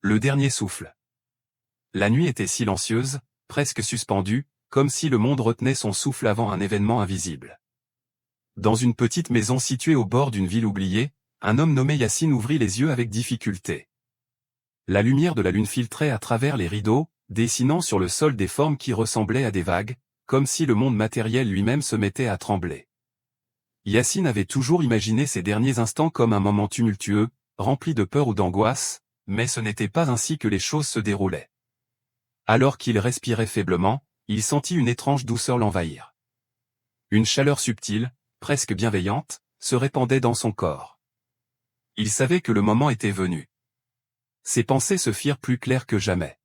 Le dernier souffle. La nuit était silencieuse, presque suspendue, comme si le monde retenait son souffle avant un événement invisible. Dans une petite maison située au bord d'une ville oubliée, un homme nommé Yacine ouvrit les yeux avec difficulté. La lumière de la lune filtrait à travers les rideaux, dessinant sur le sol des formes qui ressemblaient à des vagues, comme si le monde matériel lui-même se mettait à trembler. Yacine avait toujours imaginé ces derniers instants comme un moment tumultueux, rempli de peur ou d'angoisse, mais ce n'était pas ainsi que les choses se déroulaient. Alors qu'il respirait faiblement, il sentit une étrange douceur l'envahir. Une chaleur subtile, presque bienveillante, se répandait dans son corps. Il savait que le moment était venu. Ses pensées se firent plus claires que jamais.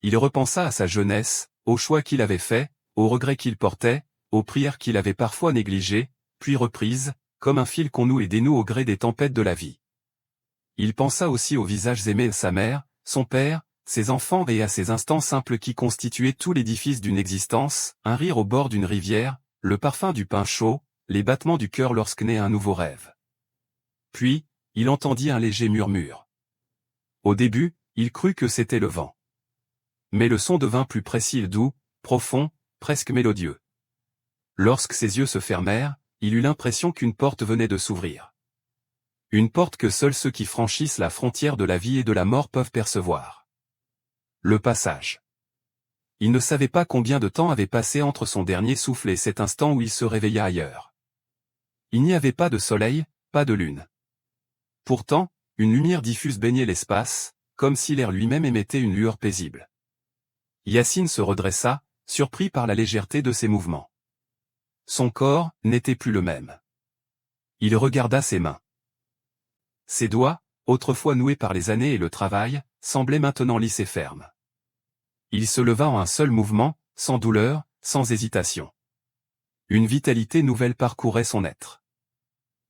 Il repensa à sa jeunesse, aux choix qu'il avait faits, aux regrets qu'il portait, aux prières qu'il avait parfois négligées, puis reprises, comme un fil qu'on noue et dénoue au gré des tempêtes de la vie. Il pensa aussi aux visages aimés de sa mère, son père, ses enfants et à ces instants simples qui constituaient tout l'édifice d'une existence, un rire au bord d'une rivière, le parfum du pain chaud, les battements du cœur lorsque naît un nouveau rêve. Puis, il entendit un léger murmure. Au début, il crut que c'était le vent. Mais le son devint plus précis et doux, profond, presque mélodieux. Lorsque ses yeux se fermèrent, il eut l'impression qu'une porte venait de s'ouvrir. Une porte que seuls ceux qui franchissent la frontière de la vie et de la mort peuvent percevoir. Le passage. Il ne savait pas combien de temps avait passé entre son dernier souffle et cet instant où il se réveilla ailleurs. Il n'y avait pas de soleil, pas de lune. Pourtant, une lumière diffuse baignait l'espace, comme si l'air lui-même émettait une lueur paisible. Yacine se redressa, surpris par la légèreté de ses mouvements. Son corps n'était plus le même. Il regarda ses mains. Ses doigts, autrefois noués par les années et le travail, semblaient maintenant lisses et fermes. Il se leva en un seul mouvement, sans douleur, sans hésitation. Une vitalité nouvelle parcourait son être.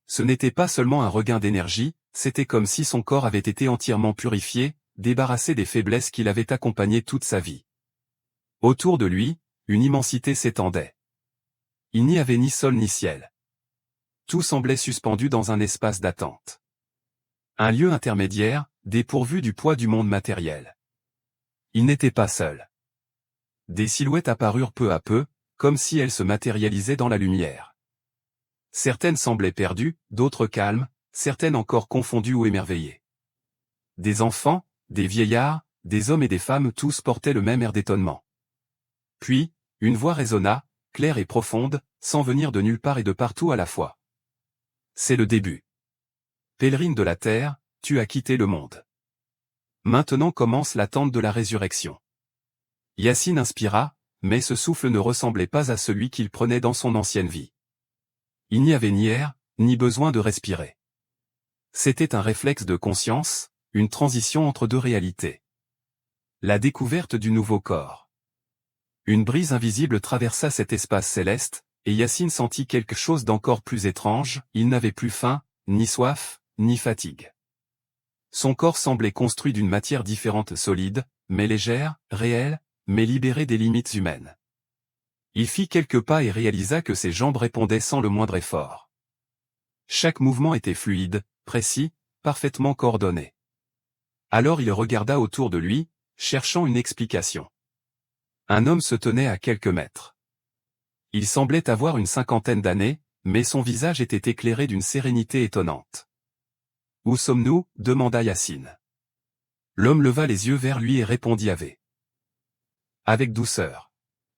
Ce n'était pas seulement un regain d'énergie, c'était comme si son corps avait été entièrement purifié, débarrassé des faiblesses qui l'avaient accompagné toute sa vie. Autour de lui, une immensité s'étendait. Il n'y avait ni sol ni ciel. Tout semblait suspendu dans un espace d'attente. Un lieu intermédiaire, dépourvu du poids du monde matériel. Il n'était pas seul. Des silhouettes apparurent peu à peu, comme si elles se matérialisaient dans la lumière. Certaines semblaient perdues, d'autres calmes, certaines encore confondues ou émerveillées. Des enfants, des vieillards, des hommes et des femmes tous portaient le même air d'étonnement. Puis, une voix résonna, claire et profonde, sans venir de nulle part et de partout à la fois. C'est le début. Pèlerine de la terre, tu as quitté le monde. Maintenant commence l'attente de la résurrection. Yacine inspira, mais ce souffle ne ressemblait pas à celui qu'il prenait dans son ancienne vie. Il n'y avait ni air, ni besoin de respirer. C'était un réflexe de conscience, une transition entre deux réalités. La découverte du nouveau corps. Une brise invisible traversa cet espace céleste, et Yacine sentit quelque chose d'encore plus étrange, il n'avait plus faim, ni soif, ni fatigue. Son corps semblait construit d'une matière différente solide, mais légère, réelle, mais libérée des limites humaines. Il fit quelques pas et réalisa que ses jambes répondaient sans le moindre effort. Chaque mouvement était fluide, précis, parfaitement coordonné. Alors il regarda autour de lui, cherchant une explication. Un homme se tenait à quelques mètres. Il semblait avoir une cinquantaine d'années, mais son visage était éclairé d'une sérénité étonnante. « Où sommes-nous » demanda Yacine. L'homme leva les yeux vers lui et répondit avec douceur.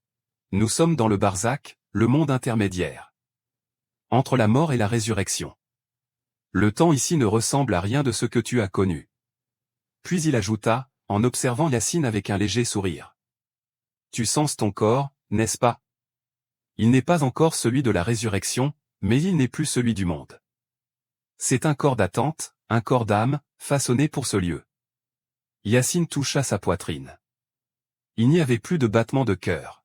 « Nous sommes dans le barzakh, le monde intermédiaire. Entre la mort et la résurrection. Le temps ici ne ressemble à rien de ce que tu as connu. » Puis il ajouta, en observant Yacine avec un léger sourire. « Tu sens ton corps, n'est-ce pas? Il n'est pas encore celui de la résurrection, mais il n'est plus celui du monde. C'est un corps d'attente, un corps d'âme, façonné pour ce lieu. » Yacine toucha sa poitrine. Il n'y avait plus de battement de cœur.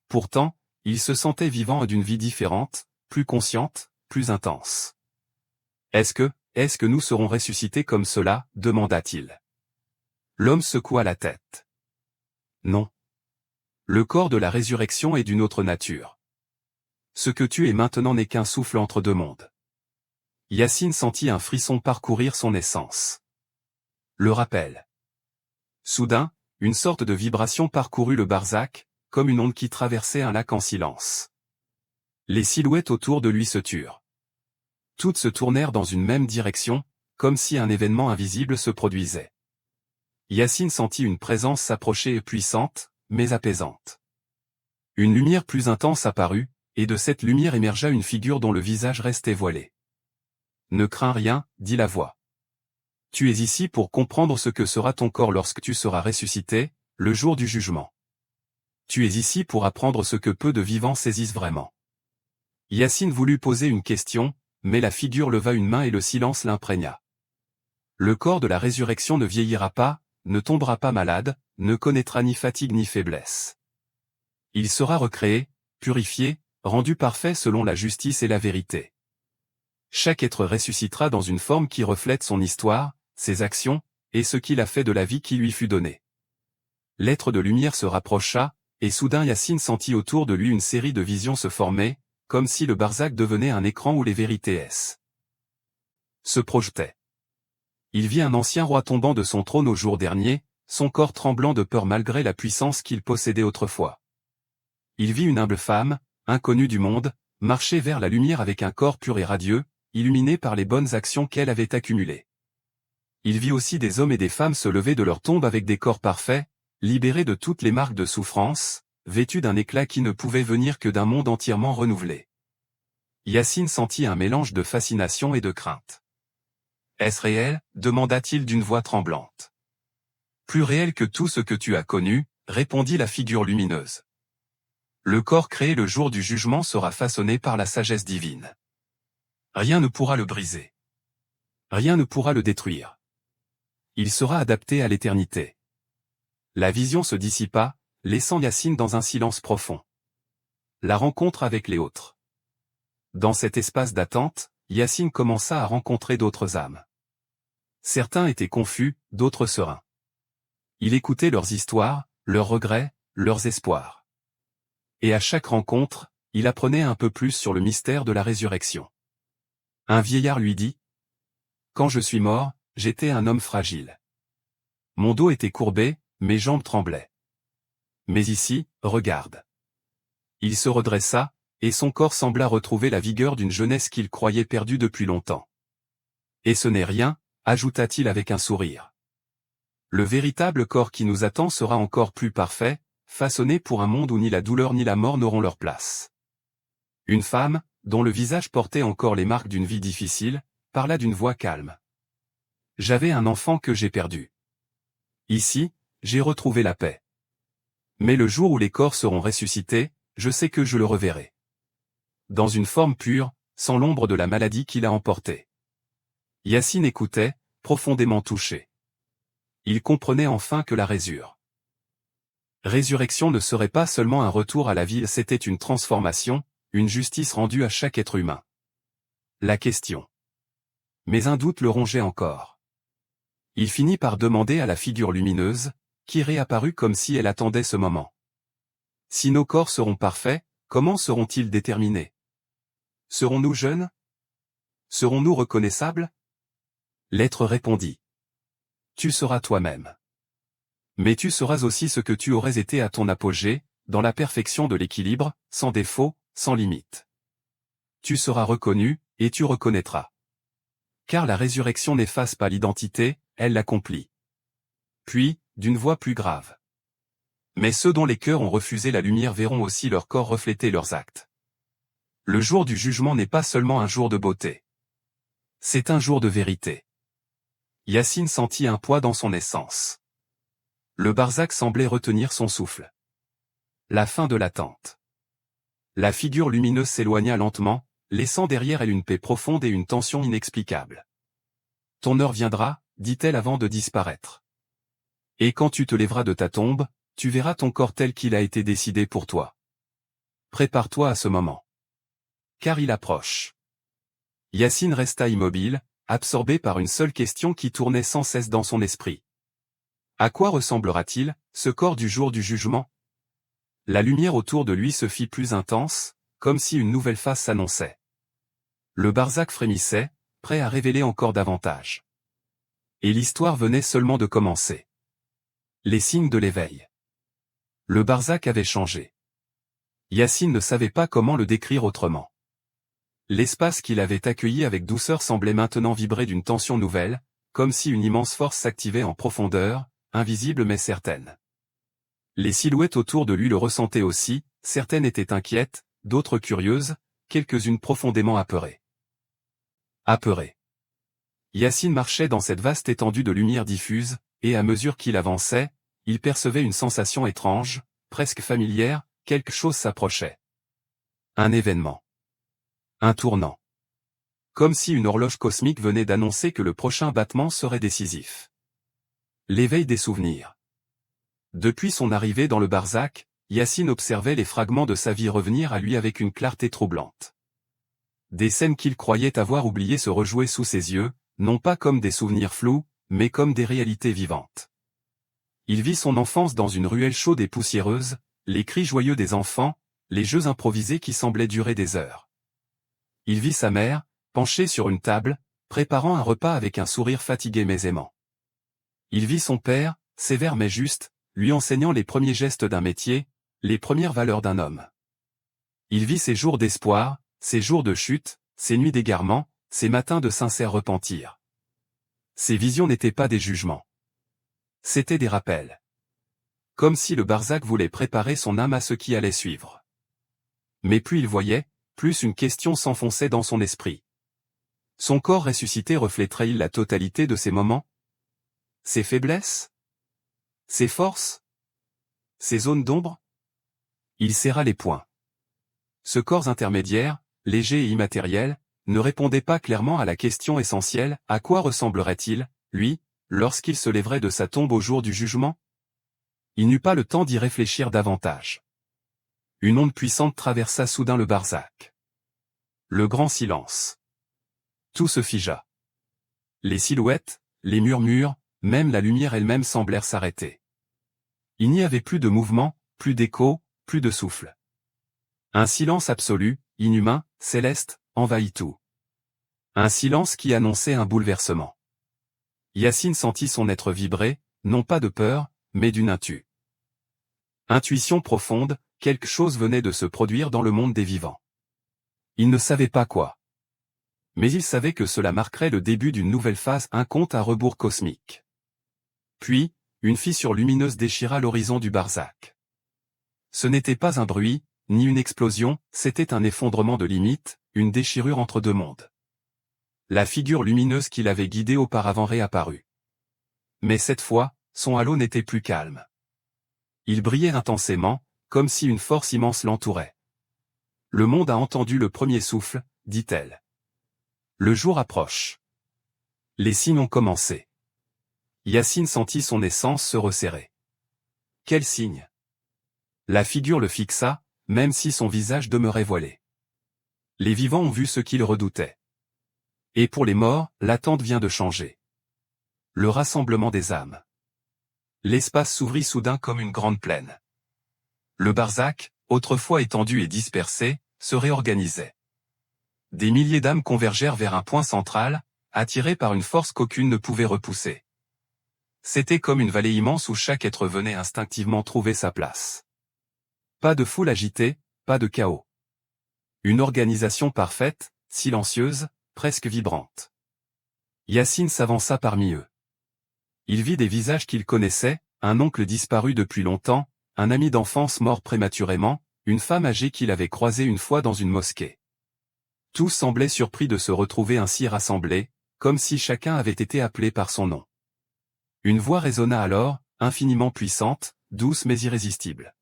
Pourtant, il se sentait vivant d'une vie différente, plus consciente, plus intense. « Est-ce que nous serons ressuscités comme cela » demanda-t-il. L'homme secoua la tête. « Non. Le corps de la résurrection est d'une autre nature. Ce que tu es maintenant n'est qu'un souffle entre deux mondes. » Yacine sentit un frisson parcourir son essence. le rappel. Soudain, une sorte de vibration parcourut le Barzac, comme une onde qui traversait un lac en silence. Les silhouettes autour de lui se turent. Toutes se tournèrent dans une même direction, comme si un événement invisible se produisait. Yacine sentit une présence s'approcher et puissante, mais apaisante. Une lumière plus intense apparut, et de cette lumière émergea une figure dont le visage restait voilé. « Ne crains rien, dit la voix. Tu es ici pour comprendre ce que sera ton corps lorsque tu seras ressuscité, le jour du jugement. Tu es ici pour apprendre ce que peu de vivants saisissent vraiment. » Yacine voulut poser une question, mais la figure leva une main et le silence l'imprégna. Le corps de la résurrection ne vieillira pas, ne tombera pas malade, ne connaîtra ni fatigue ni faiblesse. Il sera recréé, purifié, rendu parfait selon la justice et la vérité. Chaque être ressuscitera dans une forme qui reflète son histoire, ses actions, et ce qu'il a fait de la vie qui lui fut donnée. L'être de lumière se rapprocha, et soudain Yacine sentit autour de lui une série de visions se former, comme si le Barzac devenait un écran où les vérités se projetaient. Il vit un ancien roi tombant de son trône au jour dernier, son corps tremblant de peur malgré la puissance qu'il possédait autrefois. Il vit une humble femme, inconnue du monde, marcher vers la lumière avec un corps pur et radieux, illuminé par les bonnes actions qu'elle avait accumulées. Il vit aussi des hommes et des femmes se lever de leur tombe avec des corps parfaits, libérés de toutes les marques de souffrance, vêtus d'un éclat qui ne pouvait venir que d'un monde entièrement renouvelé. Yacine sentit un mélange de fascination et de crainte. « Est-ce réel ?» demanda-t-il d'une voix tremblante. « Plus réel que tout ce que tu as connu », répondit la figure lumineuse. Le corps créé le jour du jugement sera façonné par la sagesse divine. Rien ne pourra le briser. Rien ne pourra le détruire. Il sera adapté à l'éternité. La vision se dissipa, laissant Yacine dans un silence profond. La rencontre avec les autres. Dans cet espace d'attente, Yacine commença à rencontrer d'autres âmes. Certains étaient confus, d'autres sereins. Il écoutait leurs histoires, leurs regrets, leurs espoirs. Et à chaque rencontre, il apprenait un peu plus sur le mystère de la résurrection. Un vieillard lui dit : « Quand je suis mort, j'étais un homme fragile. Mon dos était courbé, mes jambes tremblaient. Mais ici, regarde. » Il se redressa, et son corps sembla retrouver la vigueur d'une jeunesse qu'il croyait perdue depuis longtemps. « Et ce n'est rien, » ajouta-t-il avec un sourire. « Le véritable corps qui nous attend sera encore plus parfait, façonné pour un monde où ni la douleur ni la mort n'auront leur place. » Une femme, dont le visage portait encore les marques d'une vie difficile, parla d'une voix calme. « J'avais un enfant que j'ai perdu. Ici, j'ai retrouvé la paix. Mais le jour où les corps seront ressuscités, je sais que je le reverrai. Dans une forme pure, sans l'ombre de la maladie qui l'a emporté. » Yacine écoutait, profondément touché. Il comprenait enfin que la résurrection ne serait pas seulement un retour à la vie, c'était une transformation, une justice rendue à chaque être humain. La question. Mais un doute le rongeait encore. Il finit par demander à la figure lumineuse, qui réapparut comme si elle attendait ce moment. « Si nos corps seront parfaits, comment seront-ils déterminés ? Serons-nous jeunes ? Serons-nous reconnaissables ?» L'être répondit. « Tu seras toi-même. Mais tu seras aussi ce que tu aurais été à ton apogée, dans la perfection de l'équilibre, sans défaut, sans limite. Tu seras reconnu, et tu reconnaîtras. Car la résurrection n'efface pas l'identité, elle l'accomplit. » Puis, d'une voix plus grave. « Mais ceux dont les cœurs ont refusé la lumière verront aussi leur corps refléter leurs actes. Le jour du jugement n'est pas seulement un jour de beauté. C'est un jour de vérité. » Yacine sentit un poids dans son essence. Le Barzac semblait retenir son souffle. La fin de l'attente. La figure lumineuse s'éloigna lentement, laissant derrière elle une paix profonde et une tension inexplicable. « Ton heure viendra, dit-elle avant de disparaître. Et quand tu te lèveras de ta tombe, tu verras ton corps tel qu'il a été décidé pour toi. Prépare-toi à ce moment. Car il approche. » Yacine resta immobile, absorbé par une seule question qui tournait sans cesse dans son esprit. À quoi ressemblera-t-il, ce corps du jour du jugement ? La lumière autour de lui se fit plus intense, comme si une nouvelle face s'annonçait. Le Barzac frémissait, prêt à révéler encore davantage. Et l'histoire venait seulement de commencer. Les signes de l'éveil. Le Barzakh avait changé. Yacine ne savait pas comment le décrire autrement. L'espace qu'il avait accueilli avec douceur semblait maintenant vibrer d'une tension nouvelle, comme si une immense force s'activait en profondeur, invisible mais certaine. Les silhouettes autour de lui le ressentaient aussi, certaines étaient inquiètes, d'autres curieuses, quelques-unes profondément apeurées. Apeurées. Yacine marchait dans cette vaste étendue de lumière diffuse, et à mesure qu'il avançait, il percevait une sensation étrange, presque familière, quelque chose s'approchait. Un événement. Un tournant. Comme si une horloge cosmique venait d'annoncer que le prochain battement serait décisif. L'éveil des souvenirs. Depuis son arrivée dans le Barzakh, Yacine observait les fragments de sa vie revenir à lui avec une clarté troublante. Des scènes qu'il croyait avoir oubliées se rejouaient sous ses yeux, non pas comme des souvenirs flous, mais comme des réalités vivantes. Il vit son enfance dans une ruelle chaude et poussiéreuse, les cris joyeux des enfants, les jeux improvisés qui semblaient durer des heures. Il vit sa mère, penchée sur une table, préparant un repas avec un sourire fatigué mais aimant. Il vit son père, sévère mais juste, lui enseignant les premiers gestes d'un métier, les premières valeurs d'un homme. Il vit ses jours d'espoir, ses jours de chute, ses nuits d'égarement, ses matins de sincère repentir. Ses visions n'étaient pas des jugements. C'étaient des rappels. Comme si le Barzakh voulait préparer son âme à ce qui allait suivre. Mais plus il voyait, plus une question s'enfonçait dans son esprit. Son corps ressuscité reflèterait-il la totalité de ses moments? Ses faiblesses? Ses forces? Ses zones d'ombre? Il serra les poings. Ce corps intermédiaire, léger et immatériel, ne répondait pas clairement à la question essentielle, à quoi ressemblerait-il, lui, lorsqu'il se lèverait de sa tombe au jour du jugement? Il n'eut pas le temps d'y réfléchir davantage. Une onde puissante traversa soudain le Barzakh. Le grand silence. Tout se figea. Les silhouettes, les murmures, même la lumière elle-même semblèrent s'arrêter. Il n'y avait plus de mouvement, plus d'écho, plus de souffle. Un silence absolu, inhumain, céleste, envahit tout. Un silence qui annonçait un bouleversement. Yacine sentit son être vibrer, non pas de peur, mais d'une intuition profonde, quelque chose venait de se produire dans le monde des vivants. Il ne savait pas quoi. Mais il savait que cela marquerait le début d'une nouvelle phase, un compte à rebours cosmique. Puis, une fissure lumineuse déchira l'horizon du Barzakh. Ce n'était pas un bruit, ni une explosion, c'était un effondrement de limites, une déchirure entre deux mondes. La figure lumineuse qui l'avait guidé auparavant réapparut. Mais cette fois, son halo n'était plus calme. Il brillait intensément, comme si une force immense l'entourait. Le monde a entendu le premier souffle, dit-elle. Le jour approche. Les signes ont commencé. Yacine sentit son essence se resserrer. Quel signe? La figure le fixa, même si son visage demeurait voilé. Les vivants ont vu ce qu'ils redoutaient. Et pour les morts, l'attente vient de changer. Le rassemblement des âmes. L'espace s'ouvrit soudain comme une grande plaine. Le Barzakh, autrefois étendu et dispersé, se réorganisait. Des milliers d'âmes convergèrent vers un point central, attirées par une force qu'aucune ne pouvait repousser. C'était comme une vallée immense où chaque être venait instinctivement trouver sa place. Pas de foule agitée, pas de chaos. Une organisation parfaite, silencieuse, presque vibrante. Yacine s'avança parmi eux. Il vit des visages qu'il connaissait, un oncle disparu depuis longtemps, un ami d'enfance mort prématurément, une femme âgée qu'il avait croisée une fois dans une mosquée. Tous semblaient surpris de se retrouver ainsi rassemblés, comme si chacun avait été appelé par son nom. Une voix résonna alors, infiniment puissante, douce mais irrésistible.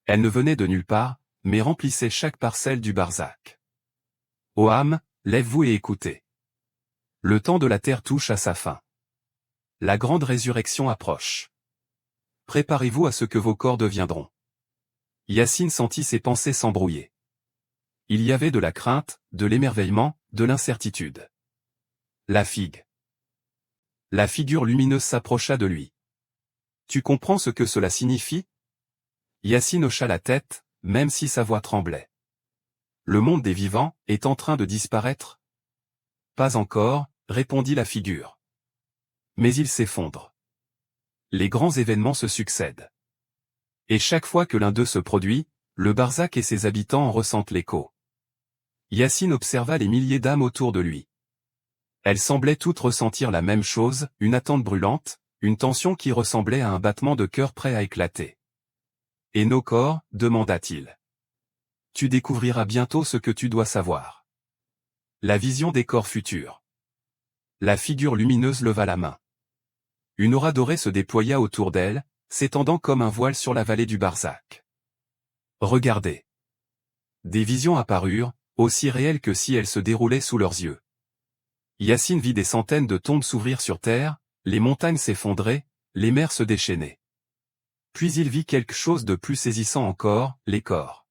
Elle ne venait de nulle part, mais remplissait chaque parcelle du Barzakh. Ô âme, lève-vous et écoutez. Le temps de la terre touche à sa fin. La grande résurrection approche. Préparez-vous à ce que vos corps deviendront. Yacine sentit ses pensées s'embrouiller. Il y avait de la crainte, de l'émerveillement, de l'incertitude. La figue. La figure lumineuse s'approcha de lui. Tu comprends ce que cela signifie? Yacine hocha la tête, même si sa voix tremblait. Le monde des vivants est en train de disparaître? Pas encore, répondit la figure. Mais il s'effondre. Les grands événements se succèdent. Et chaque fois que l'un d'eux se produit, le Barzakh et ses habitants en ressentent l'écho. Yassine observa les milliers d'âmes autour de lui. Elles semblaient toutes ressentir la même chose, une attente brûlante, une tension qui ressemblait à un battement de cœur prêt à éclater. « Et nos corps ?» demanda-t-il. « Tu découvriras bientôt ce que tu dois savoir. » La vision des corps futurs. La figure lumineuse leva la main. Une aura dorée se déploya autour d'elle, s'étendant comme un voile sur la vallée du Barzakh. Regardez. Des visions apparurent, aussi réelles que si elles se déroulaient sous leurs yeux. Yassine vit des centaines de tombes s'ouvrir sur terre, les montagnes s'effondrer, les mers se déchaîner. Puis il vit quelque chose de plus saisissant encore, les corps.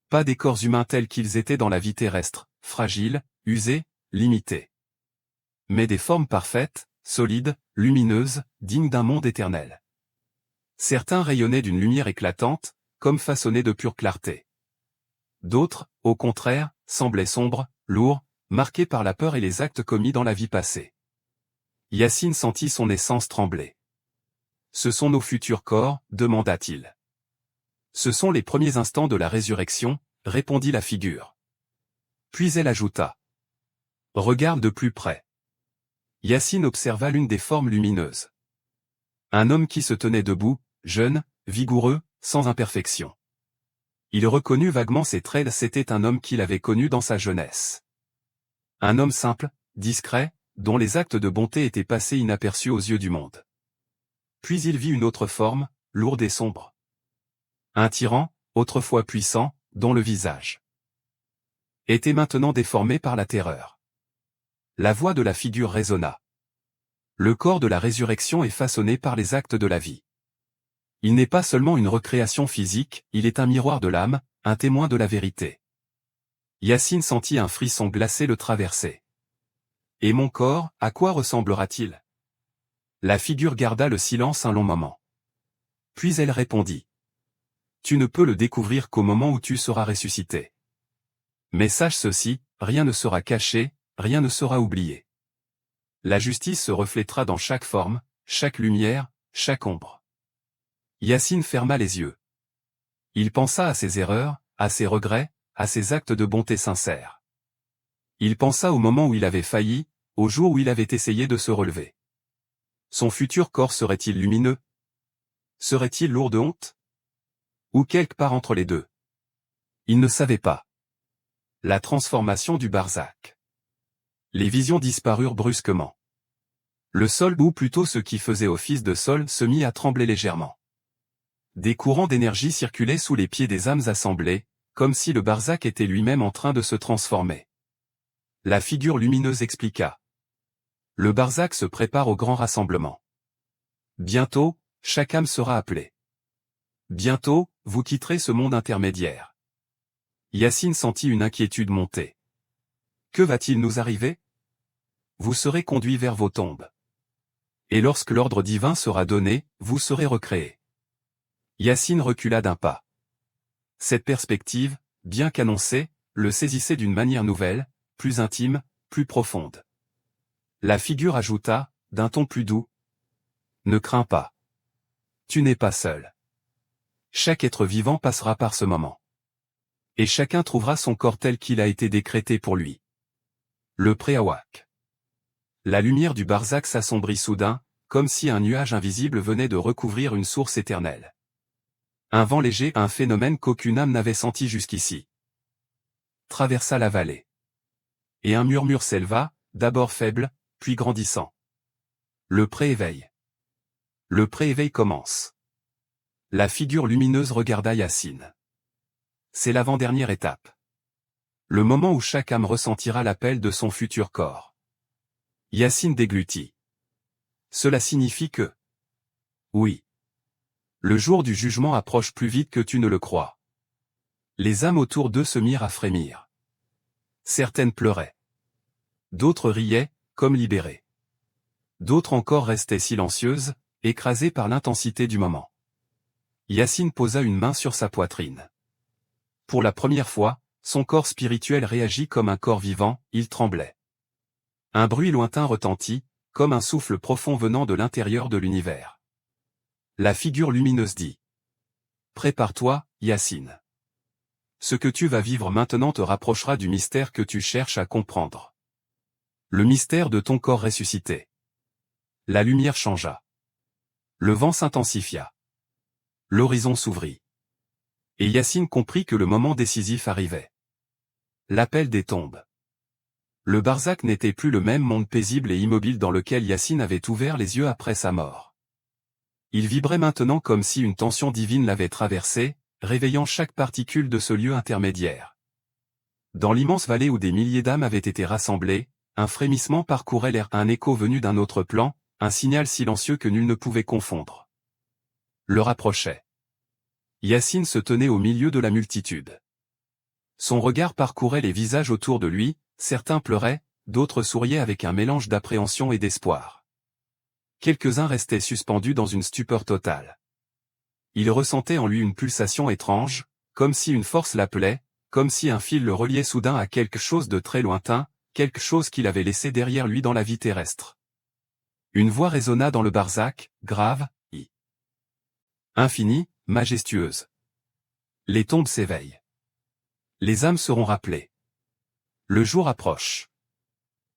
Pas des corps humains tels qu'ils étaient dans la vie terrestre, fragiles, usés, limités. Mais des formes parfaites, solides, lumineuses, dignes d'un monde éternel. Certains rayonnaient d'une lumière éclatante, comme façonnés de pure clarté. D'autres, au contraire, semblaient sombres, lourds, marqués par la peur et les actes commis dans la vie passée. Yassine sentit son essence trembler. « Ce sont nos futurs corps ?» demanda-t-il. « Ce sont les premiers instants de la résurrection » répondit la figure. Puis elle ajouta. « Regarde de plus près. » Yassine observa l'une des formes lumineuses. Un homme qui se tenait debout, jeune, vigoureux, sans imperfection. Il reconnut vaguement ses traits, c'était un homme qu'il avait connu dans sa jeunesse. Un homme simple, discret, dont les actes de bonté étaient passés inaperçus aux yeux du monde. Puis il vit une autre forme, lourde et sombre. Un tyran, autrefois puissant, dont le visage était maintenant déformé par la terreur. La voix de la figure résonna. Le corps de la résurrection est façonné par les actes de la vie. Il n'est pas seulement une recréation physique, il est un miroir de l'âme, un témoin de la vérité. Yassine sentit un frisson glacé le traverser. « Et mon corps, à quoi ressemblera-t-il » La figure garda le silence un long moment. Puis elle répondit. « Tu ne peux le découvrir qu'au moment où tu seras ressuscité. Mais sache ceci, rien ne sera caché, rien ne sera oublié. La justice se reflétera dans chaque forme, chaque lumière, chaque ombre. » Yassine ferma les yeux. Il pensa à ses erreurs, à ses regrets, à ses actes de bonté sincère. Il pensa au moment où il avait failli, au jour où il avait essayé de se relever. Son futur corps serait-il lumineux? Serait-il lourd de honte? Ou quelque part entre les deux? Il ne savait pas. La transformation du Barzakh. Les visions disparurent brusquement. Le sol, ou plutôt ce qui faisait office de sol, se mit à trembler légèrement. Des courants d'énergie circulaient sous les pieds des âmes assemblées, comme si le Barzakh était lui-même en train de se transformer. La figure lumineuse expliqua. Le Barzakh se prépare au grand rassemblement. Bientôt, chaque âme sera appelée. Bientôt, vous quitterez ce monde intermédiaire. Yassine sentit une inquiétude monter. Que va-t-il nous arriver? Vous serez conduits vers vos tombes. Et lorsque l'ordre divin sera donné, vous serez recréés. Yassine recula d'un pas. Cette perspective, bien qu'annoncée, le saisissait d'une manière nouvelle, plus intime, plus profonde. La figure ajouta, d'un ton plus doux. Ne crains pas. Tu n'es pas seul. Chaque être vivant passera par ce moment. Et chacun trouvera son corps tel qu'il a été décrété pour lui. Le Préawak. La lumière du Barzakh s'assombrit soudain, comme si un nuage invisible venait de recouvrir une source éternelle. Un vent léger, un phénomène qu'aucune âme n'avait senti jusqu'ici, traversa la vallée. Et un murmure s'éleva, d'abord faible, puis grandissant. Le prééveil. Le prééveil commence. La figure lumineuse regarda Yassine. C'est l'avant-dernière étape. Le moment où chaque âme ressentira l'appel de son futur corps. Yassine déglutit. Cela signifie que... Oui. Le jour du jugement approche plus vite que tu ne le crois. Les âmes autour d'eux se mirent à frémir. Certaines pleuraient. D'autres riaient, comme libérées. D'autres encore restaient silencieuses, écrasées par l'intensité du moment. Yassine posa une main sur sa poitrine. Pour la première fois, son corps spirituel réagit comme un corps vivant, il tremblait. Un bruit lointain retentit, comme un souffle profond venant de l'intérieur de l'univers. La figure lumineuse dit. Prépare-toi, Yacine. Ce que tu vas vivre maintenant te rapprochera du mystère que tu cherches à comprendre. Le mystère de ton corps ressuscité. La lumière changea. Le vent s'intensifia. L'horizon s'ouvrit. Et Yacine comprit que le moment décisif arrivait. L'appel des tombes. Le barzakh n'était plus le même monde paisible et immobile dans lequel Yacine avait ouvert les yeux après sa mort. Il vibrait maintenant comme si une tension divine l'avait traversé, réveillant chaque particule de ce lieu intermédiaire. Dans l'immense vallée où des milliers d'âmes avaient été rassemblées, un frémissement parcourait l'air, un écho venu d'un autre plan, un signal silencieux que nul ne pouvait confondre. Le rapprochait. Yacine se tenait au milieu de la multitude. Son regard parcourait les visages autour de lui, certains pleuraient, d'autres souriaient avec un mélange d'appréhension et d'espoir. Quelques-uns restaient suspendus dans une stupeur totale. Il ressentait en lui une pulsation étrange, comme si une force l'appelait, comme si un fil le reliait soudain à quelque chose de très lointain, quelque chose qu'il avait laissé derrière lui dans la vie terrestre. Une voix résonna dans le barzakh, grave, infinie, majestueuse. Les tombes s'éveillent. Les âmes seront rappelées. Le jour approche.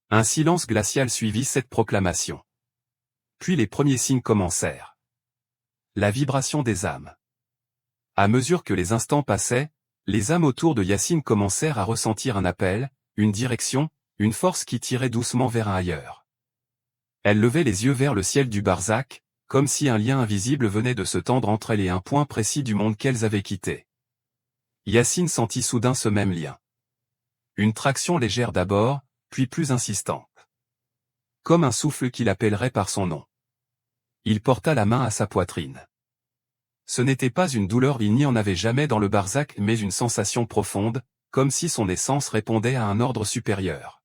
Un silence glacial suivit cette proclamation. Puis les premiers signes commencèrent. La vibration des âmes. À mesure que les instants passaient, les âmes autour de Yacine commencèrent à ressentir un appel, une direction, une force qui tirait doucement vers un ailleurs. Elles levaient les yeux vers le ciel du barzakh, comme si un lien invisible venait de se tendre entre elles et un point précis du monde qu'elles avaient quitté. Yacine sentit soudain ce même lien. Une traction légère d'abord, puis plus insistante. Comme un souffle qui l'appellerait par son nom. Il porta la main à sa poitrine. Ce n'était pas une douleur, il n'y en avait jamais dans le barzakh, mais une sensation profonde, comme si son essence répondait à un ordre supérieur.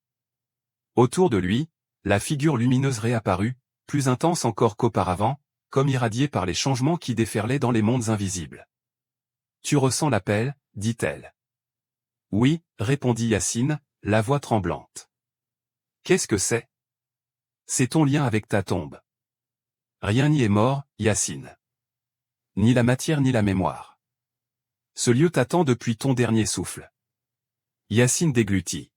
Autour de lui, la figure lumineuse réapparut, plus intense encore qu'auparavant, comme irradiée par les changements qui déferlaient dans les mondes invisibles. « Tu ressens l'appel » dit-elle. « Oui » répondit Yacine, la voix tremblante. « Qu'est-ce que c'est » ? « C'est ton lien avec ta tombe. Rien n'y est mort, Yacine. Ni la matière ni la mémoire. Ce lieu t'attend depuis ton dernier souffle. » Yacine déglutit.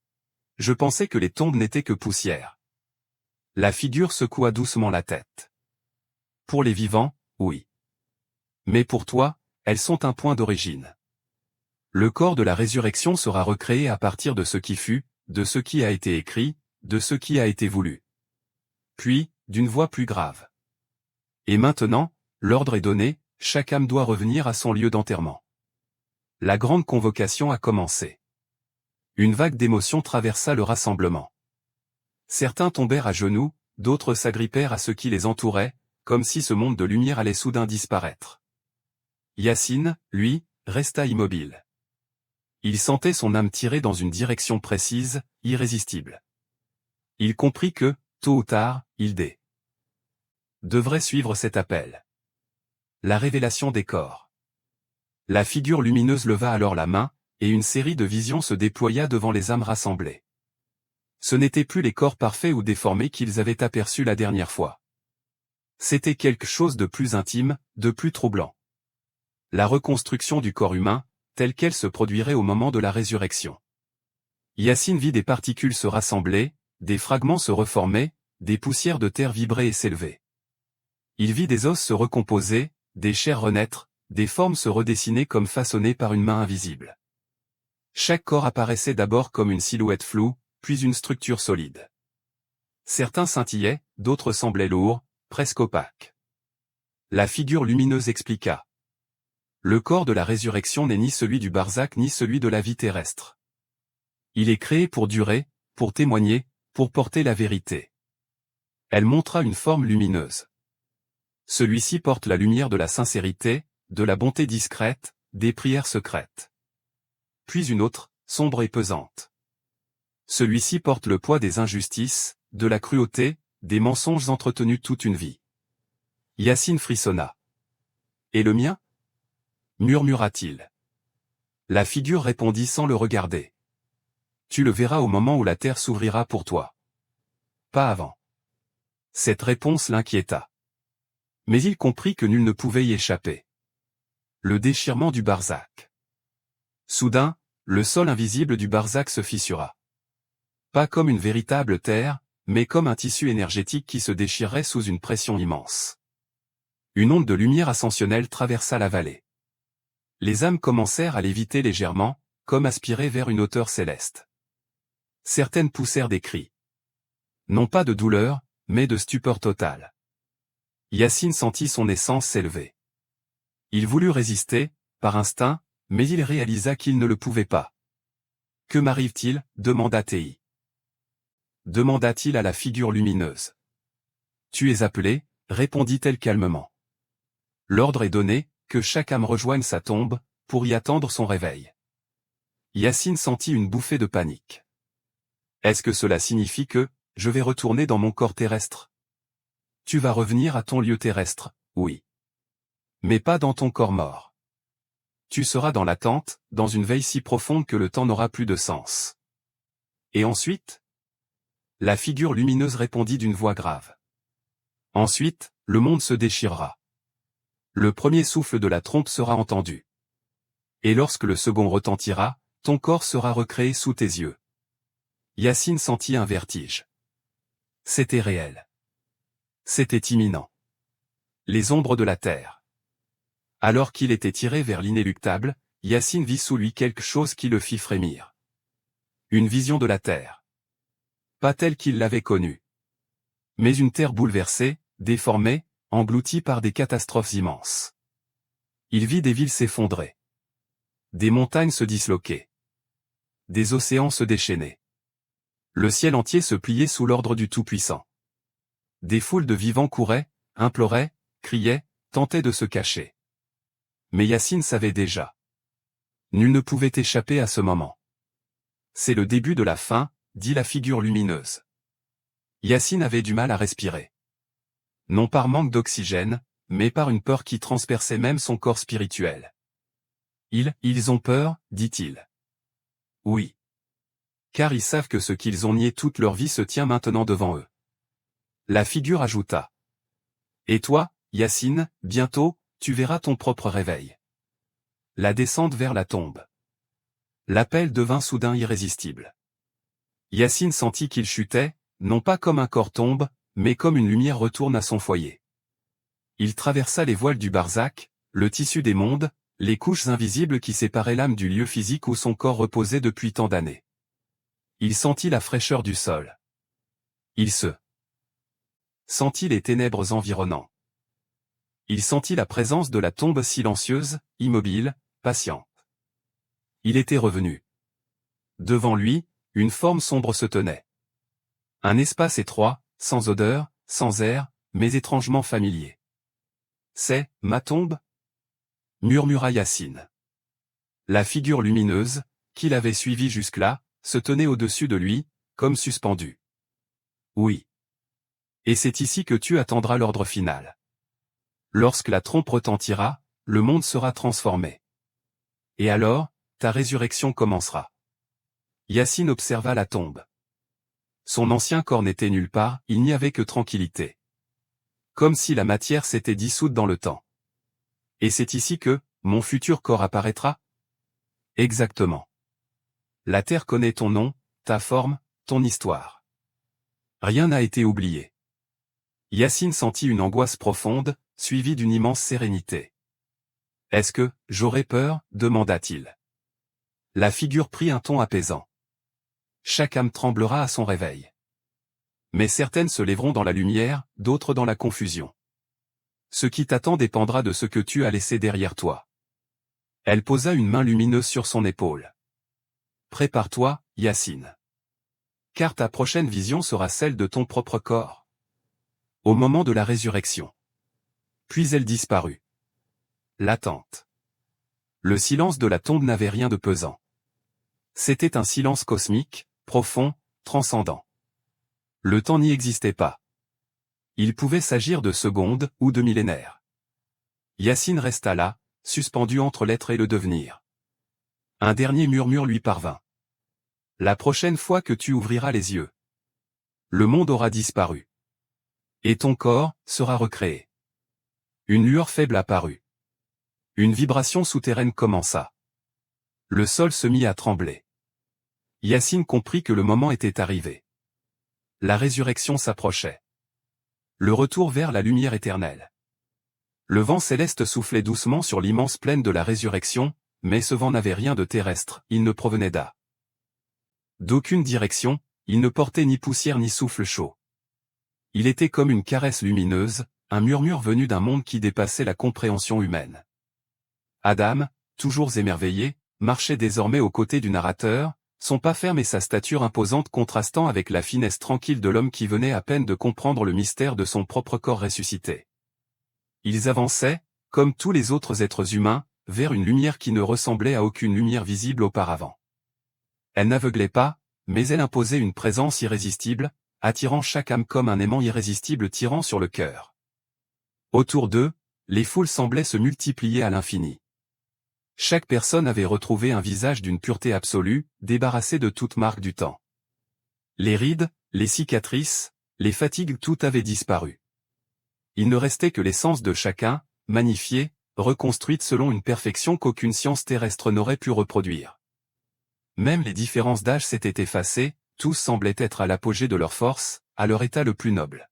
« Je pensais que les tombes n'étaient que poussière. » La figure secoua doucement la tête. « Pour les vivants, oui. Mais pour toi, elles sont un point d'origine. Le corps de la résurrection sera recréé à partir de ce qui fut, de ce qui a été écrit, de ce qui a été voulu. » Puis, d'une voix plus grave. « Et maintenant, l'ordre est donné, chaque âme doit revenir à son lieu d'enterrement. » La grande convocation a commencé. Une vague d'émotion traversa le rassemblement. Certains tombèrent à genoux, d'autres s'agrippèrent à ce qui les entourait, comme si ce monde de lumière allait soudain disparaître. Yacine, lui, resta immobile. Il sentait son âme tirer dans une direction précise, irrésistible. Il comprit que, tôt ou tard, il devrait suivre cet appel. La révélation des corps. La figure lumineuse leva alors la main, et une série de visions se déploya devant les âmes rassemblées. Ce n'étaient plus les corps parfaits ou déformés qu'ils avaient aperçus la dernière fois. C'était quelque chose de plus intime, de plus troublant. La reconstruction du corps humain, telle qu'elle se produirait au moment de la résurrection. Yacine vit des particules se rassembler, des fragments se reformer, des poussières de terre vibrer et s'élever. Il vit des os se recomposer, des chairs renaître, des formes se redessiner comme façonnées par une main invisible. Chaque corps apparaissait d'abord comme une silhouette floue, puis une structure solide. Certains scintillaient, d'autres semblaient lourds, presque opaques. La figure lumineuse expliqua. Le corps de la résurrection n'est ni celui du barzakh ni celui de la vie terrestre. Il est créé pour durer, pour témoigner, pour porter la vérité. Elle montra une forme lumineuse. Celui-ci porte la lumière de la sincérité, de la bonté discrète, des prières secrètes. Puis une autre, sombre et pesante. Celui-ci porte le poids des injustices, de la cruauté, des mensonges entretenus toute une vie. Yacine frissonna. « Et le mien » murmura-t-il. La figure répondit sans le regarder. « Tu le verras au moment où la terre s'ouvrira pour toi. Pas avant. » Cette réponse l'inquiéta. Mais il comprit que nul ne pouvait y échapper. Le déchirement du Barzakh. Soudain, le sol invisible du Barzakh se fissura. Pas comme une véritable terre, mais comme un tissu énergétique qui se déchirait sous une pression immense. Une onde de lumière ascensionnelle traversa la vallée. Les âmes commencèrent à léviter légèrement, comme aspirées vers une hauteur céleste. Certaines poussèrent des cris. Non pas de douleur, mais de stupeur totale. Yassine sentit son essence s'élever. Il voulut résister, par instinct, mais il réalisa qu'il ne le pouvait pas. « Que m'arrive-t-il » demanda Tei. Demanda-t-il à la figure lumineuse. « Tu es appelé » répondit-elle calmement. « L'ordre est donné, que chaque âme rejoigne sa tombe, pour y attendre son réveil. » Yassine sentit une bouffée de panique. « Est-ce que cela signifie que, je vais retourner dans mon corps terrestre ? » « Tu vas revenir à ton lieu terrestre, oui. Mais pas dans ton corps mort. Tu seras dans l'attente, dans une veille si profonde que le temps n'aura plus de sens. » Et ensuite ? La figure lumineuse répondit d'une voix grave. « Ensuite, le monde se déchirera. Le premier souffle de la trompe sera entendu. Et lorsque le second retentira, ton corps sera recréé sous tes yeux. » Yassine sentit un vertige. C'était réel. C'était imminent. Les ombres de la terre. Alors qu'il était tiré vers l'inéluctable, Yassine vit sous lui quelque chose qui le fit frémir. Une vision de la terre. Pas telle qu'il l'avait connue. Mais une terre bouleversée, déformée, engloutie par des catastrophes immenses. Il vit des villes s'effondrer. Des montagnes se disloquer. Des océans se déchaîner. Le ciel entier se pliait sous l'ordre du Tout-Puissant. Des foules de vivants couraient, imploraient, criaient, tentaient de se cacher. Mais Yassine savait déjà. Nul ne pouvait échapper à ce moment. C'est le début de la fin, dit la figure lumineuse. Yassine avait du mal à respirer. Non par manque d'oxygène, mais par une peur qui transperçait même son corps spirituel. Ils ont peur, dit-il. Oui. Car ils savent que ce qu'ils ont nié toute leur vie se tient maintenant devant eux. La figure ajouta. Et toi, Yassine, bientôt, tu verras ton propre réveil. La descente vers la tombe. L'appel devint soudain irrésistible. Yassine sentit qu'il chutait, non pas comme un corps tombe, mais comme une lumière retourne à son foyer. Il traversa les voiles du Barzakh, le tissu des mondes, les couches invisibles qui séparaient l'âme du lieu physique où son corps reposait depuis tant d'années. Il sentit la fraîcheur du sol. Il sentit les ténèbres environnant. Il sentit la présence de la tombe silencieuse, immobile, patiente. Il était revenu. Devant lui, une forme sombre se tenait. Un espace étroit, sans odeur, sans air, mais étrangement familier. « C'est ma tombe » murmura Yassine. La figure lumineuse, qui l'avait suivi jusque-là, se tenait au-dessus de lui, comme suspendue. « Oui. Et c'est ici que tu attendras l'ordre final. Lorsque la trompe retentira, le monde sera transformé. Et alors, ta résurrection commencera. » Yassine observa la tombe. Son ancien corps n'était nulle part, il n'y avait que tranquillité. Comme si la matière s'était dissoute dans le temps. Et c'est ici que, mon futur corps apparaîtra ? Exactement. La terre connaît ton nom, ta forme, ton histoire. Rien n'a été oublié. Yassine sentit une angoisse profonde, suivie d'une immense sérénité. « Est-ce que, j'aurais peur » demanda-t-il. La figure prit un ton apaisant. Chaque âme tremblera à son réveil. Mais certaines se lèveront dans la lumière, d'autres dans la confusion. Ce qui t'attend dépendra de ce que tu as laissé derrière toi. Elle posa une main lumineuse sur son épaule. Prépare-toi, Yassine. Car ta prochaine vision sera celle de ton propre corps. Au moment de la résurrection. Puis elle disparut. L'attente. Le silence de la tombe n'avait rien de pesant. C'était un silence cosmique, profond, transcendant. Le temps n'y existait pas. Il pouvait s'agir de secondes ou de millénaires. Yassine resta là, suspendu entre l'être et le devenir. Un dernier murmure lui parvint. La prochaine fois que tu ouvriras les yeux, le monde aura disparu. Et ton corps sera recréé. Une lueur faible apparut. Une vibration souterraine commença. Le sol se mit à trembler. Yassine comprit que le moment était arrivé. La résurrection s'approchait. Le retour vers la lumière éternelle. Le vent céleste soufflait doucement sur l'immense plaine de la résurrection, mais ce vent n'avait rien de terrestre, il ne provenait d'aucune direction, il ne portait ni poussière ni souffle chaud. Il était comme une caresse lumineuse, un murmure venu d'un monde qui dépassait la compréhension humaine. Adam, toujours émerveillé, marchait désormais aux côtés du narrateur, son pas ferme et sa stature imposante contrastant avec la finesse tranquille de l'homme qui venait à peine de comprendre le mystère de son propre corps ressuscité. Ils avançaient, comme tous les autres êtres humains, vers une lumière qui ne ressemblait à aucune lumière visible auparavant. Elle n'aveuglait pas, mais elle imposait une présence irrésistible, attirant chaque âme comme un aimant irrésistible tirant sur le cœur. Autour d'eux, les foules semblaient se multiplier à l'infini. Chaque personne avait retrouvé un visage d'une pureté absolue, débarrassé de toute marque du temps. Les rides, les cicatrices, les fatigues, tout avait disparu. Il ne restait que l'essence de chacun, magnifiée, reconstruite selon une perfection qu'aucune science terrestre n'aurait pu reproduire. Même les différences d'âge s'étaient effacées, tous semblaient être à l'apogée de leur force, à leur état le plus noble.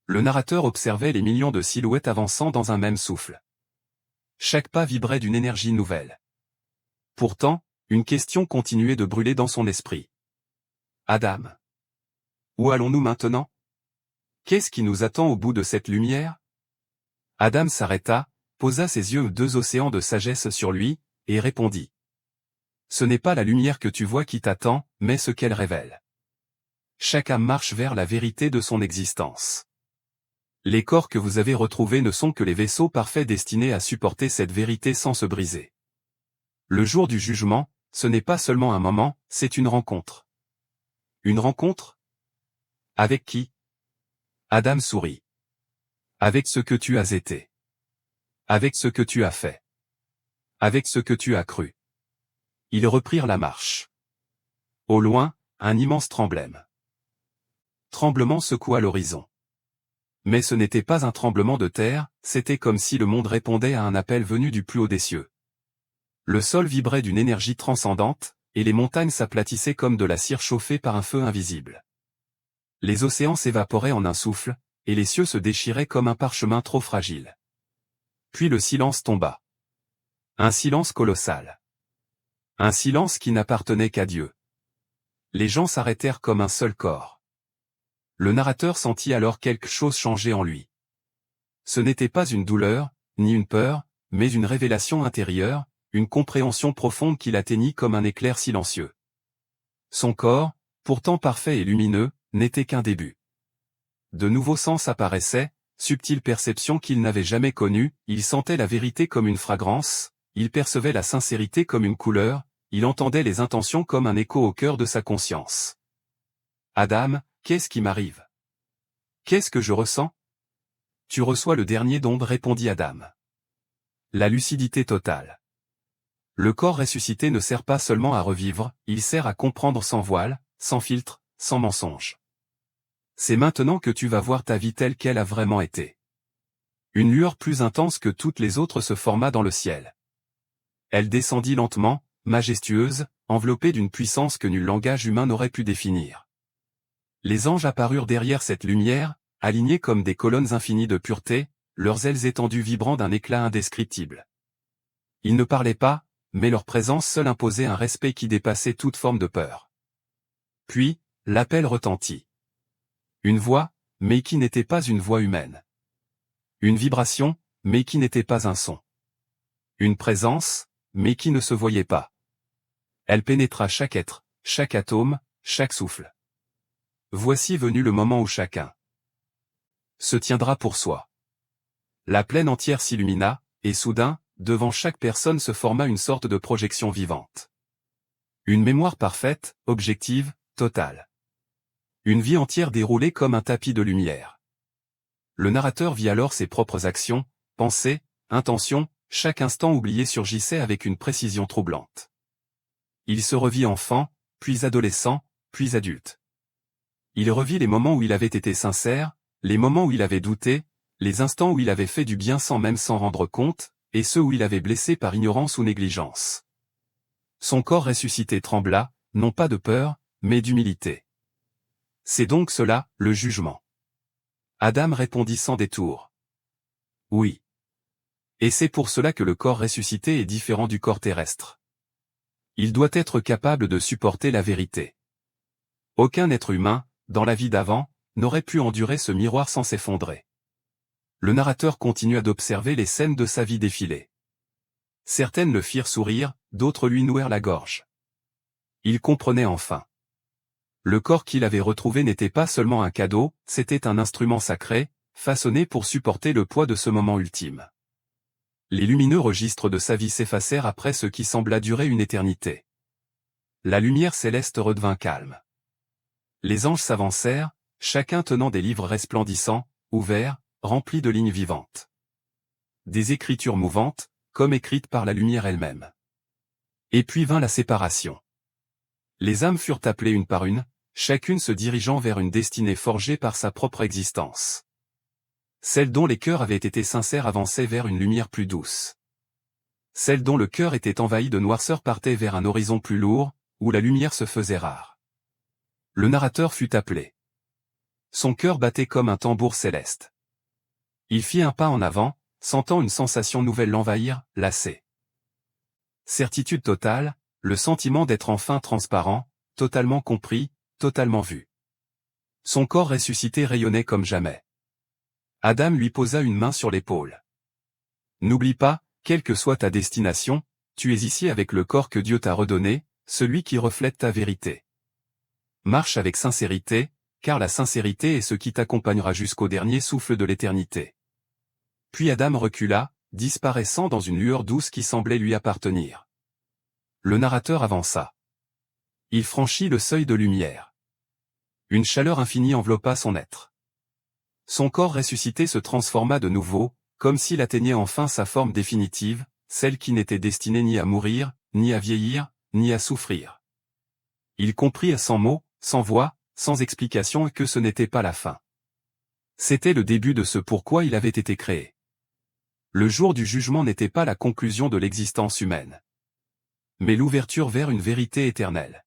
Le narrateur observait les millions de silhouettes avançant dans un même souffle. Chaque pas vibrait d'une énergie nouvelle. Pourtant, une question continuait de brûler dans son esprit. Adam. Où allons-nous maintenant? Qu'est-ce qui nous attend au bout de cette lumière? Adam s'arrêta, posa ses yeux deux océans de sagesse sur lui, et répondit. Ce n'est pas la lumière que tu vois qui t'attend, mais ce qu'elle révèle. Chaque âme marche vers la vérité de son existence. Les corps que vous avez retrouvés ne sont que les vaisseaux parfaits destinés à supporter cette vérité sans se briser. Le jour du jugement, ce n'est pas seulement un moment, c'est une rencontre. Une rencontre? Avec qui? Adam sourit. Avec ce que tu as été. Avec ce que tu as fait. Avec ce que tu as cru. Ils reprirent la marche. Au loin, un immense tremblement secoua l'horizon. Mais ce n'était pas un tremblement de terre, c'était comme si le monde répondait à un appel venu du plus haut des cieux. Le sol vibrait d'une énergie transcendante, et les montagnes s'aplatissaient comme de la cire chauffée par un feu invisible. Les océans s'évaporaient en un souffle, et les cieux se déchiraient comme un parchemin trop fragile. Puis le silence tomba. Un silence colossal. Un silence qui n'appartenait qu'à Dieu. Les gens s'arrêtèrent comme un seul corps. Le narrateur sentit alors quelque chose changer en lui. Ce n'était pas une douleur, ni une peur, mais une révélation intérieure, une compréhension profonde qui l'atteignit comme un éclair silencieux. Son corps, pourtant parfait et lumineux, n'était qu'un début. De nouveaux sens apparaissaient, subtiles perceptions qu'il n'avait jamais connues, il sentait la vérité comme une fragrance, il percevait la sincérité comme une couleur, il entendait les intentions comme un écho au cœur de sa conscience. Adam, qu'est-ce qui m'arrive? Qu'est-ce que je ressens? Tu reçois le dernier don, répondit Adam. La lucidité totale. Le corps ressuscité ne sert pas seulement à revivre, il sert à comprendre sans voile, sans filtre, sans mensonge. C'est maintenant que tu vas voir ta vie telle qu'elle a vraiment été. Une lueur plus intense que toutes les autres se forma dans le ciel. Elle descendit lentement, majestueuse, enveloppée d'une puissance que nul langage humain n'aurait pu définir. Les anges apparurent derrière cette lumière, alignés comme des colonnes infinies de pureté, leurs ailes étendues vibrant d'un éclat indescriptible. Ils ne parlaient pas, mais leur présence seule imposait un respect qui dépassait toute forme de peur. Puis, l'appel retentit. Une voix, mais qui n'était pas une voix humaine. Une vibration, mais qui n'était pas un son. Une présence, mais qui ne se voyait pas. Elle pénétra chaque être, chaque atome, chaque souffle. Voici venu le moment où chacun se tiendra pour soi. La plaine entière s'illumina, et soudain, devant chaque personne se forma une sorte de projection vivante. Une mémoire parfaite, objective, totale. Une vie entière déroulée comme un tapis de lumière. Le narrateur vit alors ses propres actions, pensées, intentions, chaque instant oublié surgissait avec une précision troublante. Il se revit enfant, puis adolescent, puis adulte. Il revit les moments où il avait été sincère, les moments où il avait douté, les instants où il avait fait du bien sans même s'en rendre compte, et ceux où il avait blessé par ignorance ou négligence. Son corps ressuscité trembla, non pas de peur, mais d'humilité. C'est donc cela, le jugement. Adam répondit sans détour. Oui. Et c'est pour cela que le corps ressuscité est différent du corps terrestre. Il doit être capable de supporter la vérité. Aucun être humain, dans la vie d'avant, n'aurait pu endurer ce miroir sans s'effondrer. Le narrateur continua d'observer les scènes de sa vie défiler. Certaines le firent sourire, d'autres lui nouèrent la gorge. Il comprenait enfin. Le corps qu'il avait retrouvé n'était pas seulement un cadeau, c'était un instrument sacré, façonné pour supporter le poids de ce moment ultime. Les lumineux registres de sa vie s'effacèrent après ce qui sembla durer une éternité. La lumière céleste redevint calme. Les anges s'avancèrent, chacun tenant des livres resplendissants, ouverts, remplis de lignes vivantes. Des écritures mouvantes, comme écrites par la lumière elle-même. Et puis vint la séparation. Les âmes furent appelées une par une, chacune se dirigeant vers une destinée forgée par sa propre existence. Celles dont les cœurs avaient été sincères avançaient vers une lumière plus douce. Celles dont le cœur était envahi de noirceur partaient vers un horizon plus lourd, où la lumière se faisait rare. Le narrateur fut appelé. Son cœur battait comme un tambour céleste. Il fit un pas en avant, sentant une sensation nouvelle l'envahir, lassé. Certitude totale, le sentiment d'être enfin transparent, totalement compris, totalement vu. Son corps ressuscité rayonnait comme jamais. Adam lui posa une main sur l'épaule. N'oublie pas, quelle que soit ta destination, tu es ici avec le corps que Dieu t'a redonné, celui qui reflète ta vérité. Marche avec sincérité, car la sincérité est ce qui t'accompagnera jusqu'au dernier souffle de l'éternité. Puis Adam recula, disparaissant dans une lueur douce qui semblait lui appartenir. Le narrateur avança. Il franchit le seuil de lumière. Une chaleur infinie enveloppa son être. Son corps ressuscité se transforma de nouveau, comme s'il atteignait enfin sa forme définitive, celle qui n'était destinée ni à mourir, ni à vieillir, ni à souffrir. Il comprit sans mots, sans voix, sans explication que ce n'était pas la fin. C'était le début de ce pourquoi il avait été créé. Le jour du jugement n'était pas la conclusion de l'existence humaine, mais l'ouverture vers une vérité éternelle.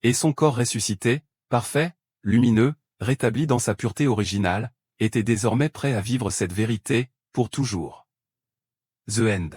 Et son corps ressuscité, parfait, lumineux, rétabli dans sa pureté originale, était désormais prêt à vivre cette vérité, pour toujours. The End.